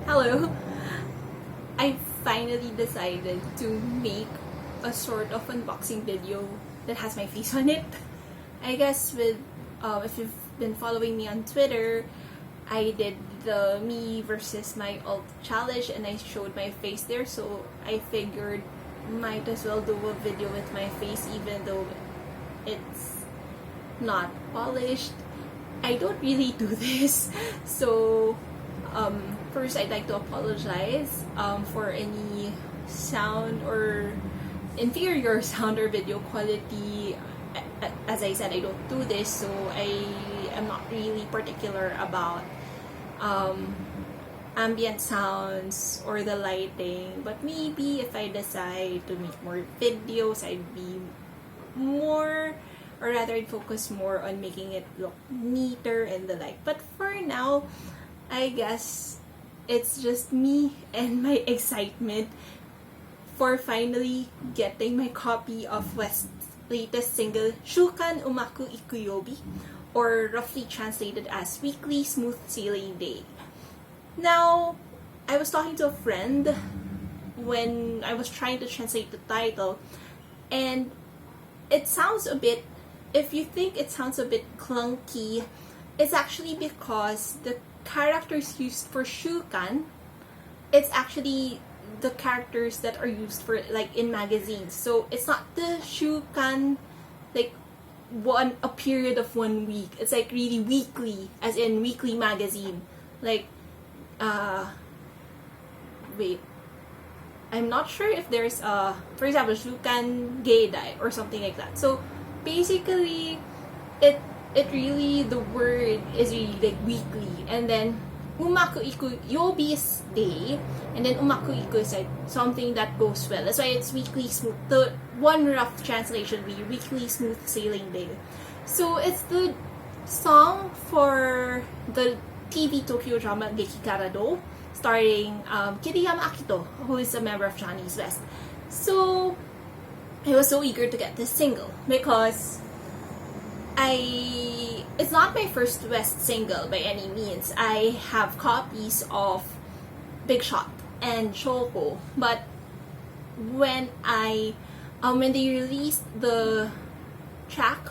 Hello. I finally decided to make a sort of unboxing video that has my face on it. I guess if you've been following me on Twitter, I did the me versus my alt challenge and I showed my face there, so I figured might as well do a video with my face even though it's not polished. I don't really do this, so first I'd like to apologize for any sound or inferior sound or video quality. As I said, I don't do this, so I am not really particular about ambient sounds or the lighting, but maybe if I decide to make more videos, I'd be more, or rather I'd focus more on making it look neater and the like. But for now, I guess it's just me and my excitement for finally getting my copy of West's latest single, Shuukan, Umaku, Youbi, or roughly translated as Weekly Smooth Sailing Day. Now, I was talking to a friend when I was trying to translate the title, and it sounds a bit, if you think it sounds a bit clunky, it's actually because the characters used for Shuukan, it's actually the characters that are used for like in magazines. So it's not the Shuukan like a period of 1 week. It's like really weekly, as in weekly magazine. Like wait, I'm not sure if there's for example Shuukan Gaydai or something like that. So basically it really, the word is really like weekly, and then Umaku iku Youbi's day, and then Umaku iku is like something that goes well. That's why it's weekly smooth. The one rough translation would be weekly smooth sailing day. So it's the song for the TV Tokyo drama Gekikarado, starring Kiriyama Akito, who is a member of Johnny's West. So I was so eager to get this single because it's not my first West single by any means. I have copies of Big Shot and Choco, but when they released the track,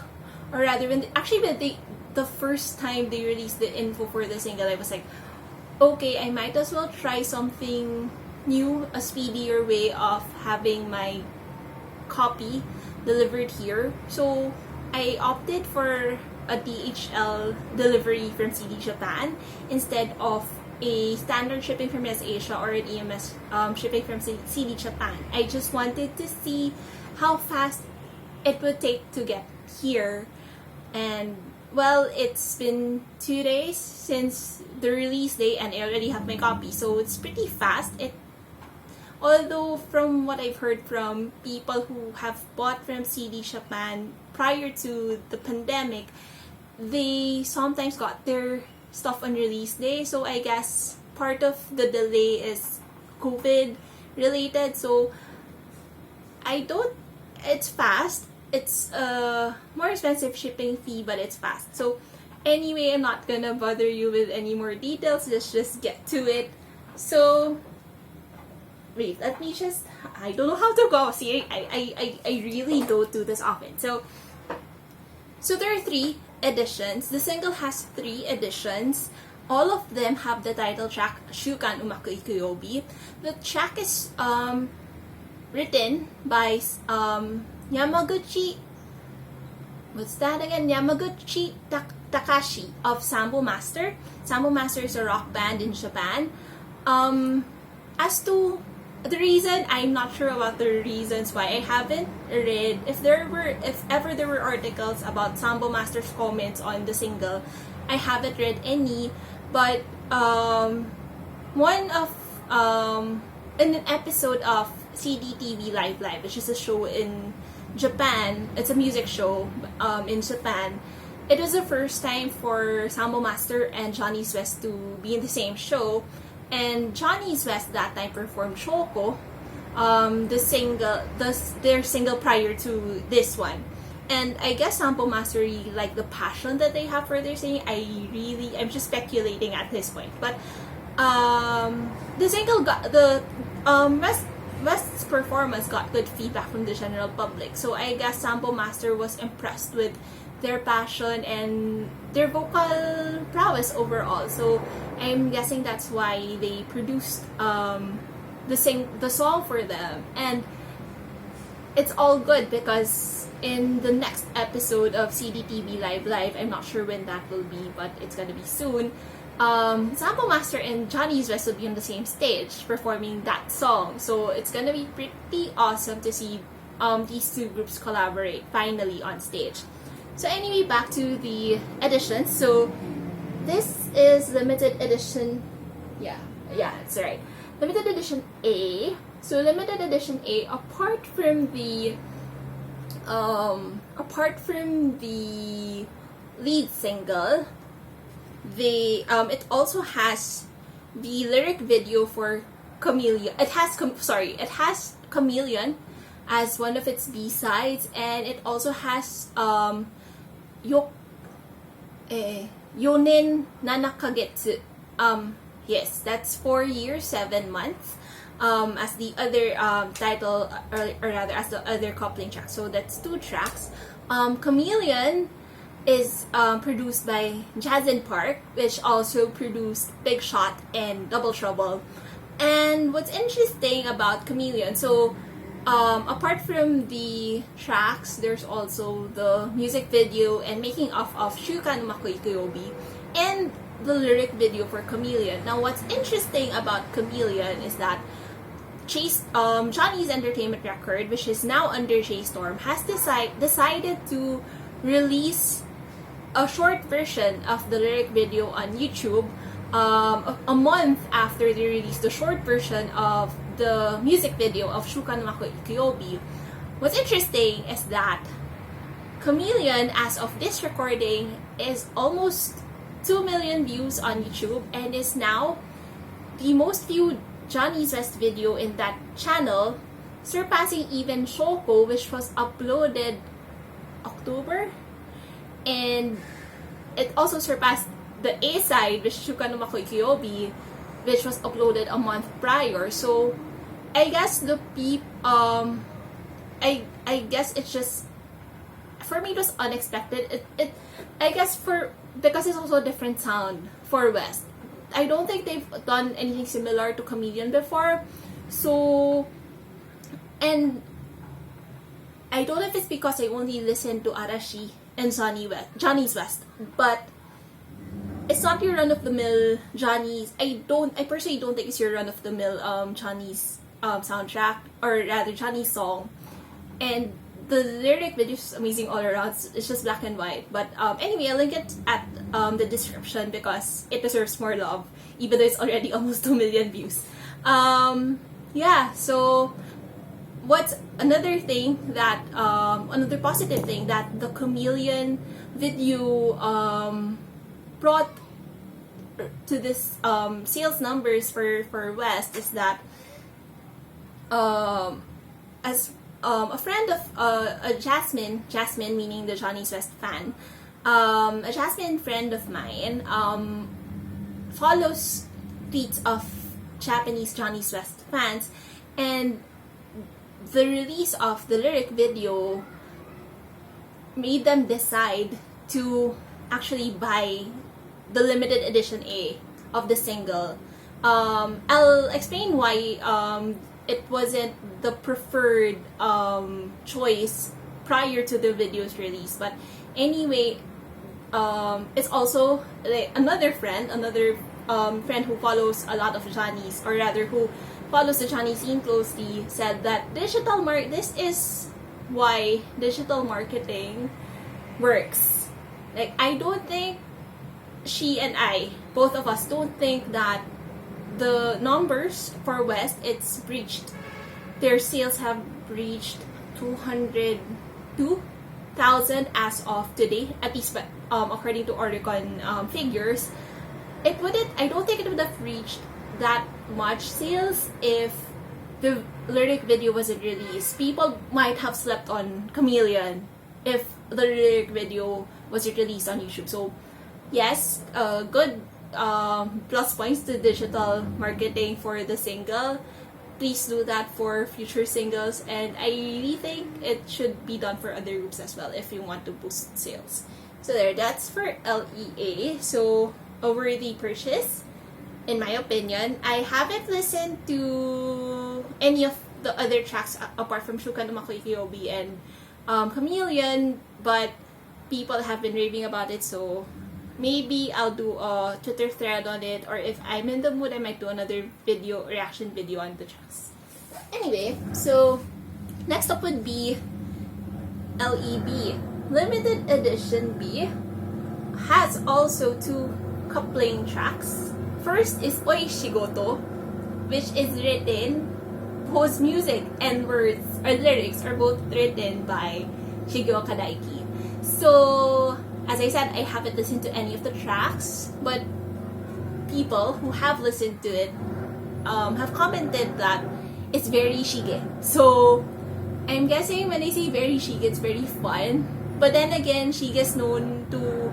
or rather the first time they released the info for the single, I was like, okay, I might as well try something new, a speedier way of having my copy delivered here. So I opted for a DHL delivery from CD Japan instead of a standard shipping from US Asia or an EMS shipping from CD Japan. I just wanted to see how fast it would take to get here, and well, it's been 2 days since the release date and I already have my copy, so it's pretty fast. Although from what I've heard from people who have bought from CD Japan prior to the pandemic, they sometimes got their stuff on release day. So I guess part of the delay is COVID related. So it's fast. It's a more expensive shipping fee, but it's fast. So anyway, I'm not gonna bother you with any more details. Let's just get to it. So wait, I don't know how to go. See, I really don't do this often. So there are 3 editions. The single has 3 editions. All of them have the title track, Shuukan Umaku Iku Youbi. The track is written by Yamaguchi, what's that again? Yamaguchi Takashi of Sambo Master. Sambo Master is a rock band in Japan. As to the reason, I'm not sure about the reasons why I haven't read. If ever there were articles about Sambo Master's comments on the single, I haven't read any. But one of in an episode of CDTV Live Live, which is a show in Japan, it's a music show in Japan. It was the first time for Sambo Master and Johnny's West to be in the same show. And Johnny's West that time performed Choco, their single prior to this one. And I guess Sampo Master really like the passion that they have for their singing. I'm just speculating at this point. But the single got West's performance got good feedback from the general public. So I guess Sample Master was impressed with their passion and their vocal prowess overall. So I'm guessing that's why they produced the song for them. And it's all good because in the next episode of CDTV Live, I'm not sure when that will be, but it's gonna be soon. Sample Master and Johnny's West will be on the same stage performing that song. So it's gonna be pretty awesome to see these two groups collaborate finally on stage. So anyway, back to the editions. So this is limited edition. Yeah, that's right. Limited edition A. So limited edition A, apart from the lead single, it also has the lyric video for Chameleon. It has Chameleon as one of its B-sides, and it also has Yonin Nanakagetsu. Yes, that's 4 years, 7 months. As the other title, or rather as the other coupling track. So that's 2 tracks. Chameleon is produced by Jazzin Park, which also produced Big Shot and Double Trouble. And what's interesting about Chameleon, so apart from the tracks, there's also the music video and making of Shuukan, Umaku, Youbi, and the lyric video for Chameleon. Now, what's interesting about Chameleon is that Johnny's Entertainment Record, which is now under J-Storm, has decided to release a short version of the lyric video on YouTube a month after they released the short version of the music video of Shuukan Umaku Youbi. What's interesting is that Chameleon, as of this recording, is almost 2 million views on YouTube and is now the most viewed Johnny's West video in that channel, surpassing even Shoko, which was uploaded October, and it also surpassed the A side, which is Shuukan Umaku Youbi, which was uploaded a month prior. So I guess I guess it's just, for me, it was unexpected. I guess because it's also a different sound for West. I don't think they've done anything similar to Chameleon before. So, and I don't know if it's because I only listen to Arashi and Johnny's West, but it's not your run-of-the-mill Johnny's. I personally don't think it's your run-of-the-mill Johnny's soundtrack, or rather Johnny's song. And the lyric video is amazing all around. It's just black and white. But anyway, I'll link it at the description because it deserves more love, even though it's already almost 2 million views. Yeah, so what's another thing that, another positive thing that the Chameleon video brought to this sales numbers for West is that as a friend of Jasmine meaning the Johnny's West fan, a Jasmine friend of mine follows tweets of Japanese Johnny's West fans, and the release of the lyric video made them decide to actually buy the limited edition A of the single. I'll explain why it wasn't the preferred choice prior to the video's release. But anyway, it's also like another friend who follows a lot of Johnny's, or rather who follows the Johnny scene closely, said that this is why digital marketing works. Like, I don't think she and I, both of us, don't think that the numbers for West, their sales have reached 202,000 as of today, at least according to Oricon figures. I don't think it would have reached that much sales if the lyric video wasn't released. People might have slept on Chameleon if the lyric video wasn't released on YouTube. So yes, good plus points to digital marketing for the single. Please do that for future singles, and I really think it should be done for other groups as well if you want to boost sales. So there, that's for LEA. So a worthy purchase, in my opinion. I haven't listened to any of the other tracks apart from Shuukan, Umaku, Youbi, and Chameleon, but people have been raving about it, so maybe I'll do a Twitter thread on it, or if I'm in the mood, I might do another reaction video on the tracks. Anyway, so next up would be LEB. Limited Edition B has also two coupling tracks. First is Oi Shigoto, which is written, whose music and words or lyrics are both written by Shigeo Kadaiki. So, as I said, I haven't listened to any of the tracks, but people who have listened to it have commented that it's very shige. So, I'm guessing when they say very shige, it's very fun. But then again, shige is known to,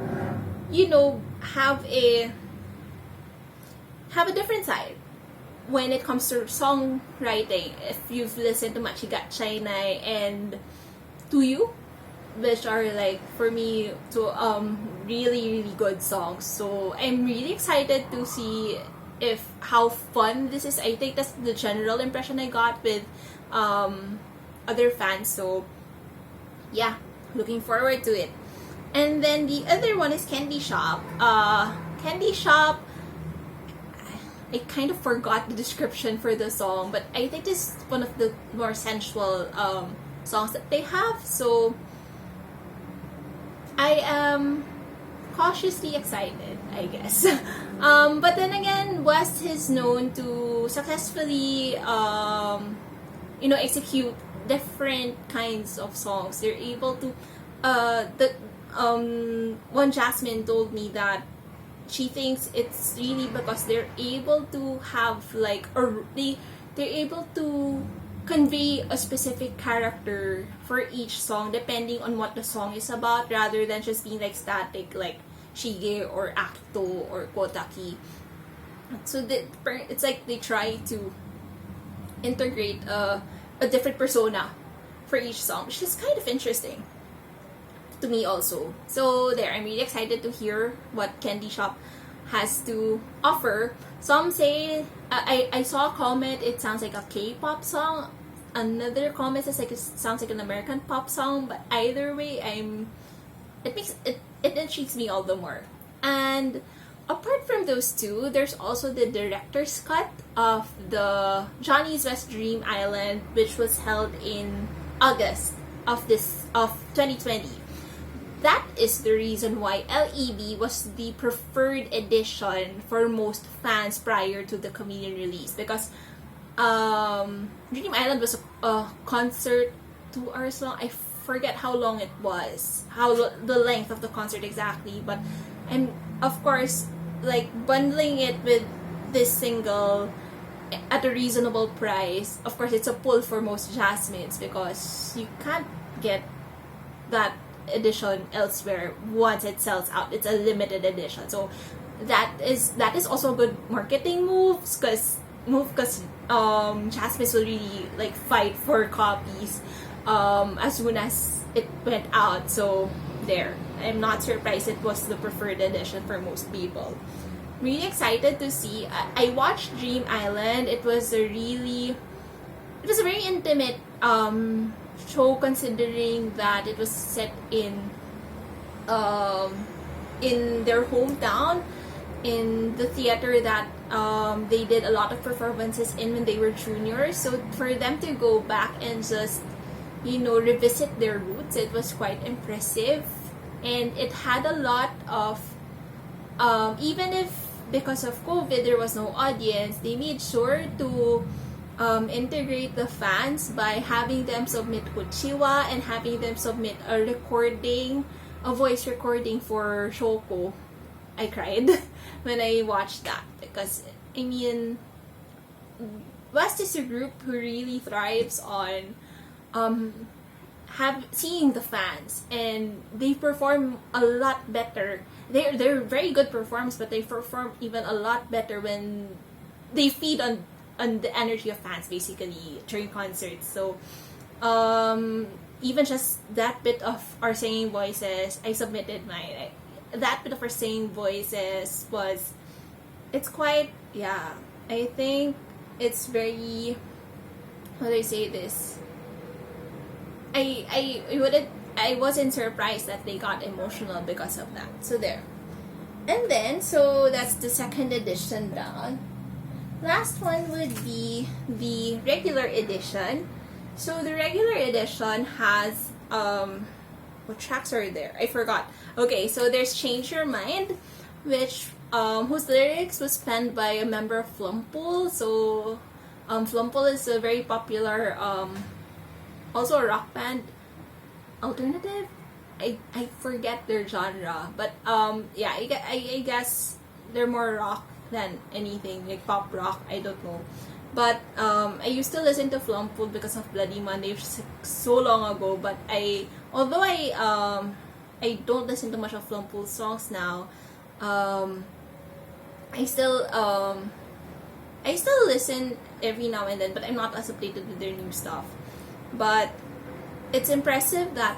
have a different side when it comes to songwriting. If you've listened to Machigat Nai and Tuyu, which are like, for me, to really, really good songs. So I'm really excited to see how fun this is. I think that's the general impression I got with other fans. So yeah, looking forward to it. And then the other one is Candy Shop. Candy Shop, I kind of forgot the description for the song, but I think this is one of the more sensual songs that they have. So I am cautiously excited, I guess. But then again, West is known to successfully, execute different kinds of songs. They're able to, one Jasmine told me that she thinks it's really because they're able to have they're able to convey a specific character for each song depending on what the song is about, rather than just being like static, like Shige or Acto or Kotaki. So it's like they try to integrate a different persona for each song, which is kind of interesting to me also. So there, I'm really excited to hear what Candy Shop has to offer. Some say, I saw a comment, it sounds like a K-pop song. Another comment says it sounds like an American pop song. But either way, it intrigues me all the more. And apart from those two, there's also the director's cut of the Johnny's West Dream Island, which was held in August of 2020. That is the reason why LEB was the preferred edition for most fans prior to the Chameleon release, because Dream Island was a concert 2 hours long. I forget how long it was, the length of the concert exactly, but and of course, like, bundling it with this single at a reasonable price, of course it's a pull for most Jasmines, because you can't get that edition elsewhere once it sells out. It's a limited edition, so that is also a good marketing move, because Jasmine will really like fight for copies as soon as it went out. So there, I'm not surprised it was the preferred edition for most people. Really excited to see. I watched Dream Island. It was a very intimate show, considering that it was set in their hometown, in the theater that they did a lot of performances in when they were juniors. So for them to go back and just revisit their roots, it was quite impressive. And it had a lot of even if because of COVID there was no audience, they made sure to integrate the fans by having them submit uchiwa and having them submit a voice recording for Shoko. I cried when I watched that, because I mean, West is a group who really thrives on seeing the fans, and they perform a lot better. They're very good performers, but they perform even a lot better when they feed on the energy of fans, basically, during concerts. So even just that bit of our singing voices, I submitted my that bit of our singing voices was, it's quite, yeah, I think it's very, how do I say this, I wasn't surprised that they got emotional because of that. So there. And then, so that's the second edition down. Last one would be the regular edition. So the regular edition has, what tracks are there? I forgot. Okay, so there's Change Your Mind, which, whose lyrics was penned by a member of Flumpool. So, Flumpool is a very popular, also a rock band, alternative. I forget their genre, but yeah, I guess they're more rock than anything, like pop rock. I don't know, but I used to listen to Flumpool because of Bloody Monday, which is so long ago. But although I don't listen to much of Flumpool songs now, I still listen every now and then, but I'm not as updated with their new stuff. But it's impressive that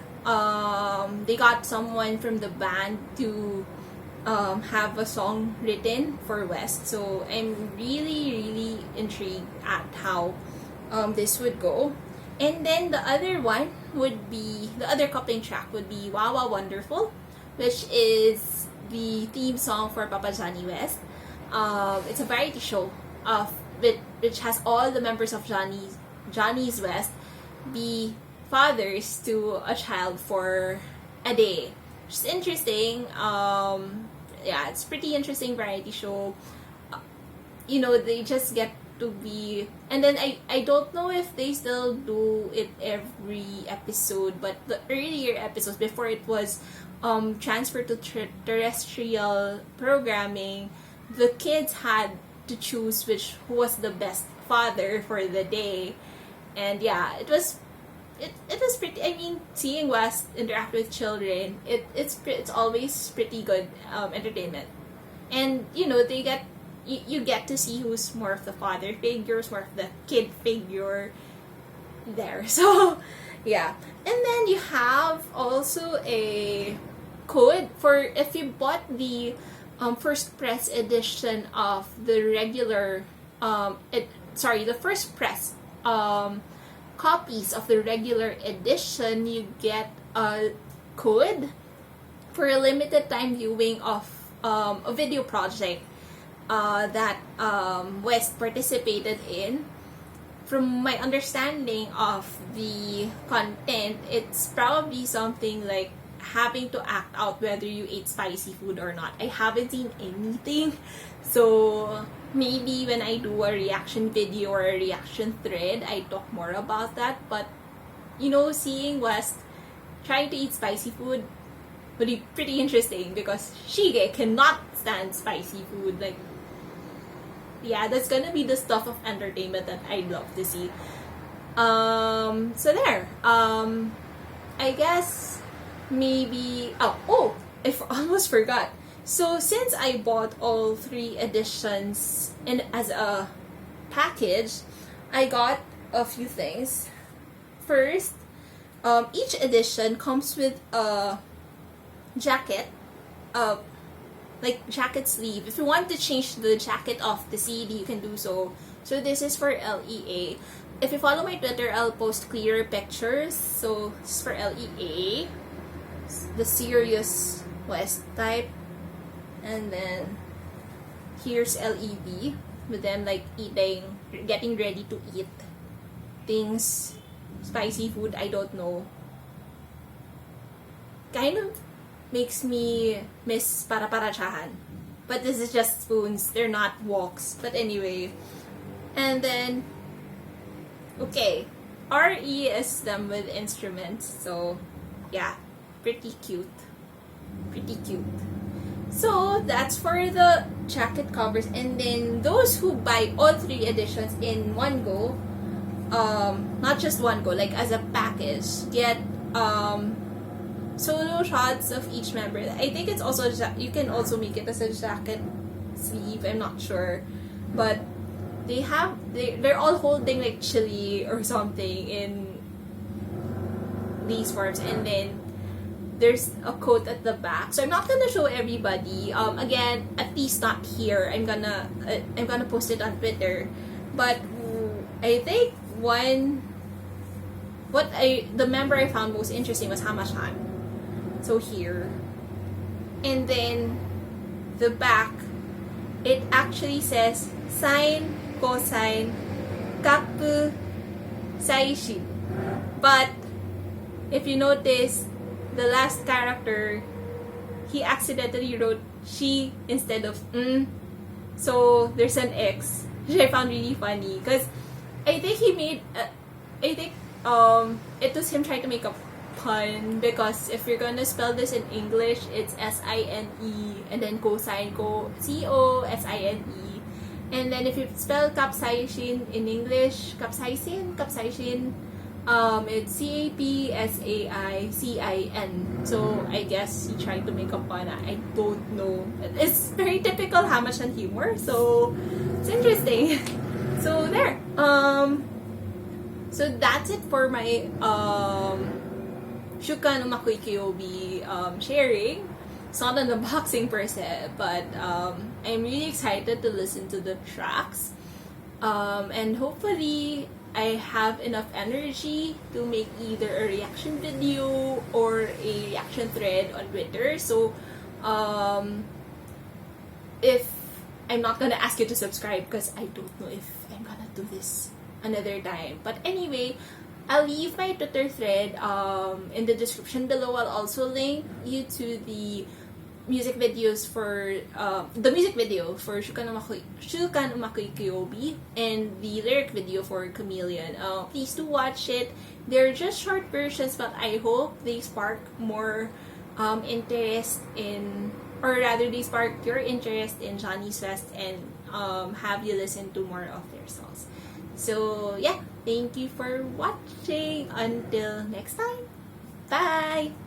they got someone from the band to have a song written for West. So I'm really intrigued at how this would go. And then the other one would be, the other coupling track would be Wawa Wonderful, which is the theme song for Papa Johnny West. It's a variety show which has all the members of Johnny's West be fathers to a child for a day. Which is interesting. Yeah, it's pretty interesting variety show. They just get to be, and then I don't know if they still do it every episode, but the earlier episodes, before it was transferred to terrestrial programming, the kids had to choose who was the best father for the day. And yeah, it was pretty, I mean, seeing West interact with children, it's always pretty good entertainment. And they get, you get to see who's more of the father figure, who's more of the kid figure there. So yeah. And then you have also a code for, if you bought the first press edition of the regular the first press copies of the regular edition, you get a code for a limited time viewing of a video project that West participated in. From my understanding of the content, it's probably something like having to act out whether you ate spicy food or not. I haven't seen anything, so maybe when I do a reaction video or a reaction thread, I talk more about that. But seeing West trying to eat spicy food would be pretty interesting, because Shige cannot stand spicy food. Like, yeah, that's gonna be the stuff of entertainment that I'd love to see. So there. I guess maybe I almost forgot. So since I bought all 3 editions as a package, I got a few things. First, each edition comes with a jacket, like jacket sleeve. If you want to change the jacket of the CD, you can do so. So this is for LEA. If you follow my Twitter, I'll post clearer pictures. So this is for LEA, the Serious West type. And then here's LEB, with them like getting ready to eat things, spicy food, I don't know. Kind of makes me miss para-parachahan. But this is just spoons, they're not woks. But anyway. And then, okay, RE is them with instruments. So, yeah, pretty cute. So that's for the jacket covers. And then those who buy all 3 editions in one go, not just one go, like as a package, get solo shots of each member. I think it's also you can also make it as a jacket sleeve. I'm not sure, but they're all holding like chili or something in these forms, and then there's a quote at the back. So I'm not gonna show everybody. Again, at least not here. I'm gonna post it on Twitter. But I think the member I found most interesting was Hamashan. So here, and then the back, it actually says sine, cosine, kaku, saishin. But if you notice, the last character, he accidentally wrote she instead of so there's an X, which I found really funny because I think it was him trying to make a pun, because if you're gonna spell this in English, it's SINE and then cosine COSINE, and then if you spell capsaicin in English, capsaicin, it's CAPSAICIN. So I guess he tried to make a pun. I don't know. It's very typical Hamashan humor, so it's interesting. So there. So that's it for my Shuukan Umaku Youbi sharing. It's not an unboxing per se, but I'm really excited to listen to the tracks. And hopefully I have enough energy to make either a reaction video or a reaction thread on Twitter. So if I'm not gonna ask you to subscribe because I don't know if I'm gonna do this another time. But anyway, I'll leave my Twitter thread in the description below. I'll also link you to the music videos for the music video for Shuukan Umaku Youbi and the lyric video for Chameleon. Please do watch it. They're just short versions, but I hope they spark more interest in, or rather they spark your interest in Johnny's West and have you listen to more of their songs. So yeah, thank you for watching. Until next time, bye!